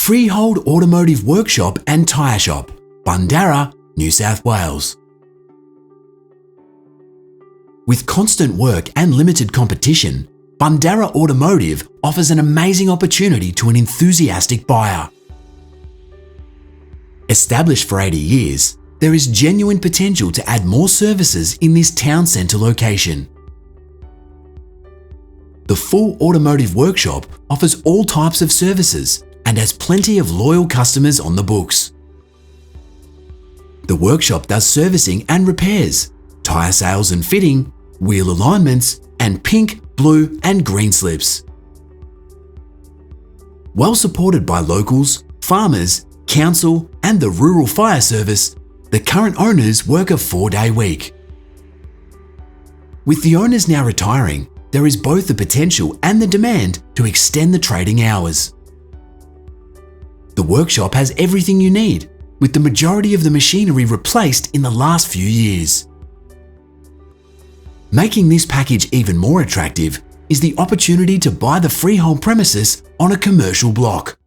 Freehold Automotive Workshop and Tyre Shop, Bundarra, New South Wales. With constant work and limited competition, Bundarra Automotive offers an amazing opportunity to an enthusiastic buyer. Established for 80 years, there is genuine potential to add more services in this town centre location. The full automotive workshop offers all types of services and has plenty of loyal customers on the books. The workshop does servicing and repairs, tyre sales and fitting, wheel alignments, and pink, blue and green slips. Well supported by locals, farmers, council and the Rural Fire Service, the current owners work a 4-day week. With the owners now retiring, there is both the potential and the demand to extend the trading hours. The workshop has everything you need, with the majority of the machinery replaced in the last few years. Making this package even more attractive is the opportunity to buy the freehold premises on a commercial block.